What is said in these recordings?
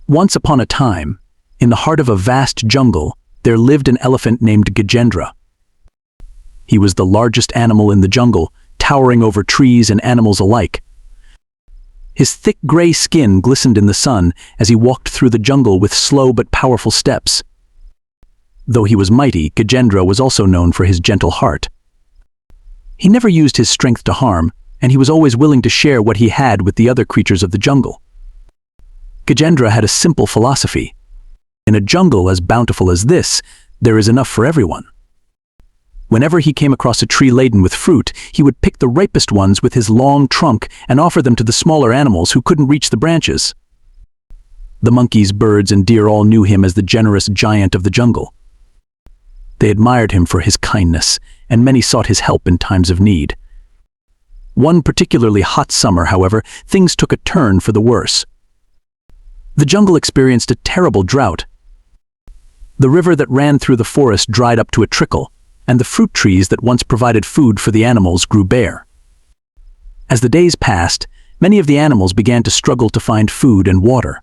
Once upon a time, in the heart of a vast jungle, there lived an elephant named Gajendra. He was the largest animal in the jungle, towering over trees and animals alike. His thick gray skin glistened in the sun as he walked through the jungle with slow but powerful steps. Though he was mighty, Gajendra was also known for his gentle heart. He never used his strength to harm, and he was always willing to share what he had with the other creatures of the jungle. Gajendra had a simple philosophy. In a jungle as bountiful as this, there is enough for everyone. Whenever he came across a tree laden with fruit, he would pick the ripest ones with his long trunk and offer them to the smaller animals who couldn't reach the branches. The monkeys, birds, and deer all knew him as the generous giant of the jungle. They admired him for his kindness, and many sought his help in times of need. One particularly hot summer, however, things took a turn for the worse. The jungle experienced a terrible drought. The river that ran through the forest dried up to a trickle, and the fruit trees that once provided food for the animals grew bare. As the days passed, many of the animals began to struggle to find food and water.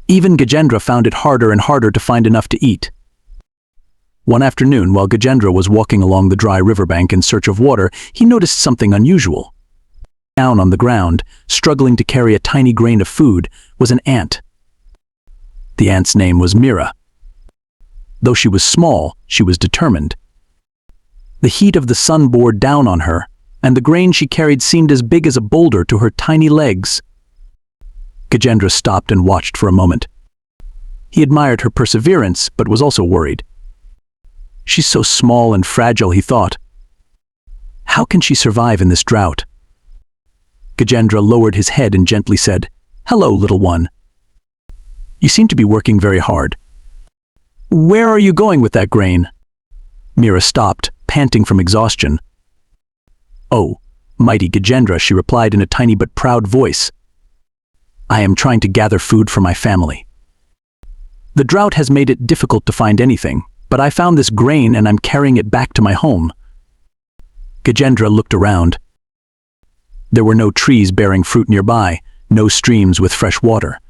Even Gajendra found it harder and harder to find enough to eat. One afternoon, while Gajendra was walking along the dry riverbank in search of water, he noticed something unusual. Down on the ground, struggling to carry a tiny grain of food, was an ant. The ant's name was Meera. Though she was small, she was determined. The heat of the sun bore down on her, and the grain she carried seemed as big as a boulder to her tiny legs. Gajendra stopped and watched for a moment. He admired her perseverance, but was also worried. She's so small and fragile, he thought. How can she survive in this drought? Gajendra lowered his head and gently said, "Hello, little one. You seem to be working very hard. Where are you going with that grain?" Meera stopped, panting from exhaustion. "Oh, mighty Gajendra," she replied in a tiny but proud voice. "I am trying to gather food for my family. The drought has made it difficult to find anything, but I found this grain and I'm carrying it back to my home." Gajendra looked around. There were no trees bearing fruit nearby, no streams with fresh water.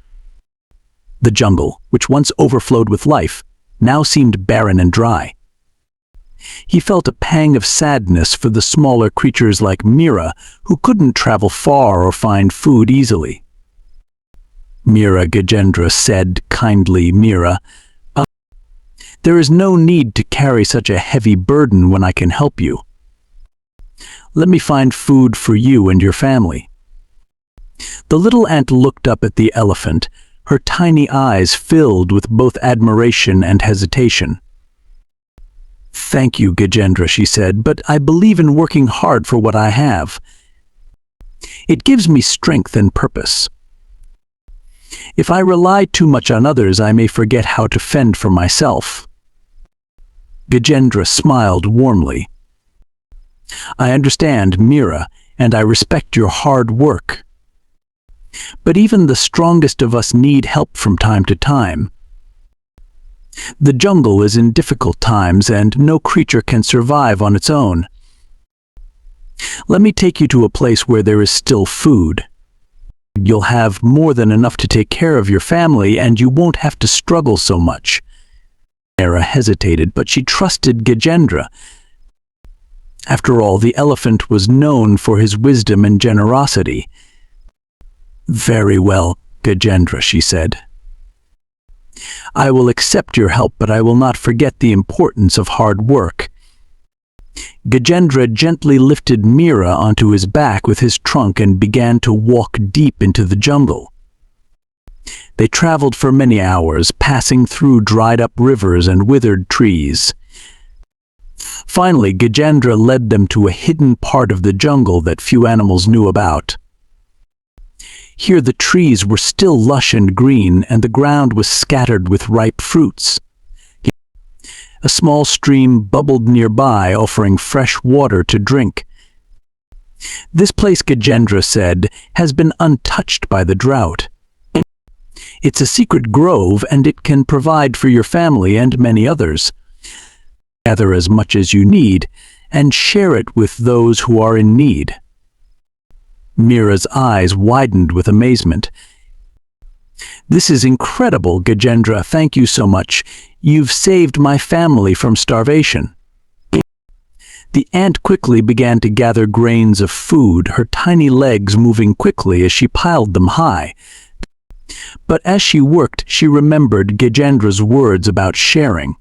The jungle, which once overflowed with life, now seemed barren and dry. He felt a pang of sadness for the smaller creatures like Meera, who couldn't travel far or find food easily. "Meera," Gajendra said kindly, "Meera, there is no need to carry such a heavy burden when I can help you. Let me find food for you and your family." The little ant looked up at the elephant, her tiny eyes filled with both admiration and hesitation. "Thank you, Gajendra," she said, "but I believe in working hard for what I have. It gives me strength and purpose. If I rely too much on others, I may forget how to fend for myself." Gajendra smiled warmly. "I understand, Meera, and I respect your hard work. But even the strongest of us need help from time to time. The jungle is in difficult times, and no creature can survive on its own. Let me take you to a place where there is still food. You'll have more than enough to take care of your family, and you won't have to struggle so much." Meera hesitated, but she trusted Gajendra. After all, the elephant was known for his wisdom and generosity. "Very well, Gajendra," she said. "I will accept your help, but I will not forget the importance of hard work." Gajendra gently lifted Meera onto his back with his trunk and began to walk deep into the jungle. They traveled for many hours, passing through dried-up rivers and withered trees. Finally, Gajendra led them to a hidden part of the jungle that few animals knew about. Here the trees were still lush and green, and the ground was scattered with ripe fruits. A small stream bubbled nearby, offering fresh water to drink. "This place," Gajendra said, "has been untouched by the drought. It's a secret grove, and it can provide for your family and many others. Gather as much as you need, and share it with those who are in need." Meera's eyes widened with amazement. "This is incredible, Gajendra. Thank you so much. You've saved my family from starvation." The ant quickly began to gather grains of food, her tiny legs moving quickly as she piled them high. But as she worked, she remembered Gajendra's words about sharing.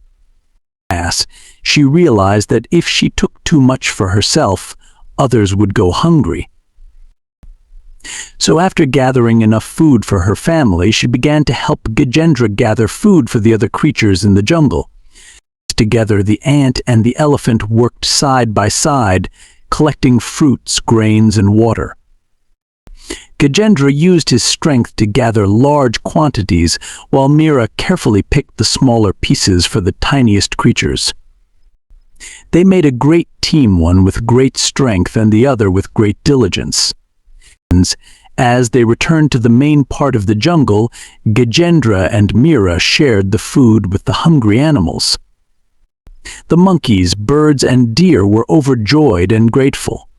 As she realized that if she took too much for herself, others would go hungry. So after gathering enough food for her family, she began to help Gajendra gather food for the other creatures in the jungle. Together, the ant and the elephant worked side by side, collecting fruits, grains, and water. Gajendra used his strength to gather large quantities, while Meera carefully picked the smaller pieces for the tiniest creatures. They made a great team, one with great strength and the other with great diligence. As they returned to the main part of the jungle, Gajendra and Meera shared the food with the hungry animals. The monkeys, birds, and deer were overjoyed and grateful.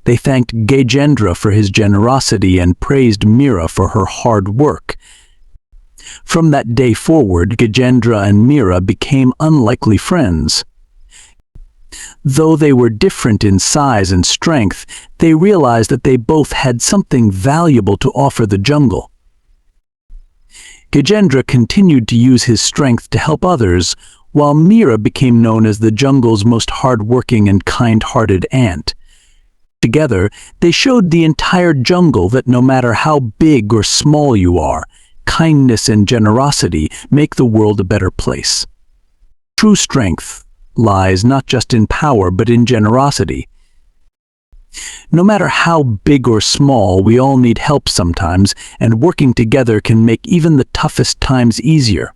They thanked Gajendra for his generosity and praised Meera for her hard work. From that day forward, Gajendra and Meera became unlikely friends. Though they were different in size and strength, they realized that they both had something valuable to offer the jungle. Gajendra continued to use his strength to help others, while Meera became known as the jungle's most hard-working and kind-hearted ant. Together, they showed the entire jungle that no matter how big or small you are, kindness and generosity make the world a better place. True strength lies not just in power but in generosity. No matter how big or small, we all need help sometimes, and working together can make even the toughest times easier.